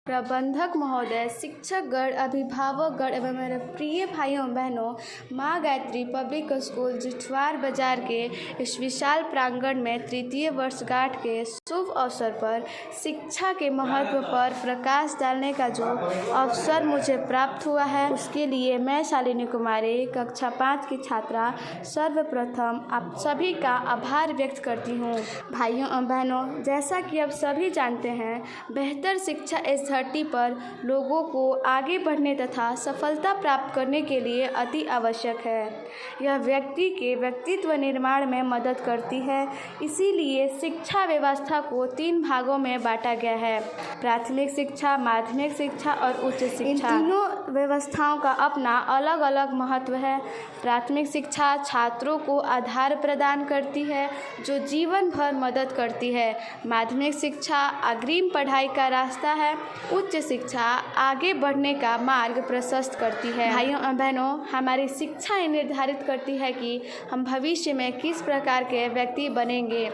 प्रबंधक महोदय, शिक्षकगण, अभिभावकगण एवं मेरे प्रिय भाइयों बहनों, माँ गायत्री पब्लिक स्कूल जिठवार बाजार के इस विशाल प्रांगण में तृतीय वर्षगांठ के शुभ अवसर पर शिक्षा के महत्व पर प्रकाश डालने का जो अवसर मुझे प्राप्त हुआ है, उसके लिए मैं शालिनी कुमारी कक्षा 5 की छात्रा सर्वप्रथम आप सभी का आभार व्यक्त करती हूँ। भाइयों और बहनों, जैसा कि आप सभी जानते हैं, बेहतर शिक्षा इस धरती पर लोगों को आगे बढ़ने तथा सफलता प्राप्त करने के लिए अति आवश्यक है। यह व्यक्ति के व्यक्तित्व निर्माण में मदद करती है। इसीलिए शिक्षा व्यवस्था को 3 भागों में बांटा गया है: प्राथमिक शिक्षा, माध्यमिक शिक्षा और उच्च शिक्षा। इन तीनों व्यवस्थाओं का अपना अलग अलग महत्व है। प्राथमिक शिक्षा छात्रों को आधार प्रदान करती है जो जीवन भर मदद करती है। माध्यमिक शिक्षा अग्रिम पढ़ाई का रास्ता है। उच्च शिक्षा आगे बढ़ने का मार्ग प्रशस्त करती है। भाइयों और बहनों, हमारी शिक्षा ये निर्धारित करती है कि हम भविष्य में किस प्रकार के व्यक्ति बनेंगे।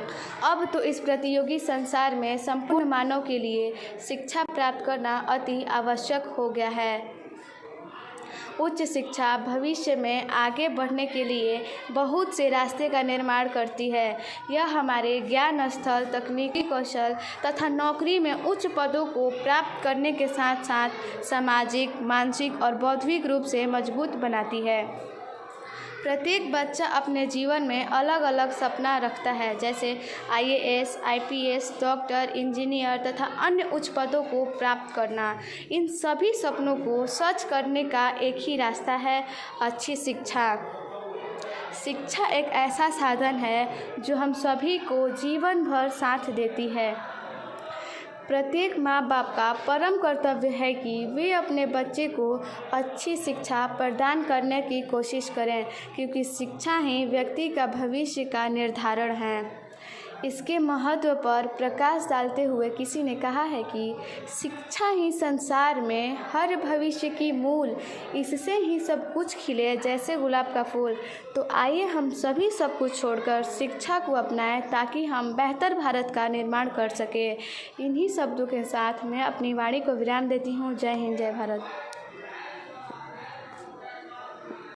अब तो इस प्रतियोगी संसार में संपूर्ण मानव के लिए शिक्षा प्राप्त करना अति आवश्यक हो गया है। उच्च शिक्षा भविष्य में आगे बढ़ने के लिए बहुत से रास्ते का निर्माण करती है। यह हमारे ज्ञान स्थल, तकनीकी कौशल तथा नौकरी में उच्च पदों को प्राप्त करने के साथ साथ सामाजिक, मानसिक और बौद्धिक रूप से मजबूत बनाती है। प्रत्येक बच्चा अपने जीवन में अलग अलग सपना रखता है, जैसे IAS, IPS, डॉक्टर, इंजीनियर तथा अन्य उच्च पदों को प्राप्त करना। इन सभी सपनों को सच करने का एक ही रास्ता है: अच्छी शिक्षा। शिक्षा एक ऐसा साधन है जो हम सभी को जीवन भर साथ देती है। प्रत्येक माँ बाप का परम कर्तव्य है कि वे अपने बच्चे को अच्छी शिक्षा प्रदान करने की कोशिश करें, क्योंकि शिक्षा ही व्यक्ति का भविष्य का निर्धारण है। इसके महत्व पर प्रकाश डालते हुए किसी ने कहा है कि शिक्षा ही संसार में हर भविष्य की मूल, इससे ही सब कुछ खिले जैसे गुलाब का फूल। तो आइए हम सभी सब कुछ छोड़कर शिक्षा को अपनाएं ताकि हम बेहतर भारत का निर्माण कर सकें। इन्हीं शब्दों के साथ मैं अपनी वाणी को विराम देती हूँ। जय हिंद, जय भारत।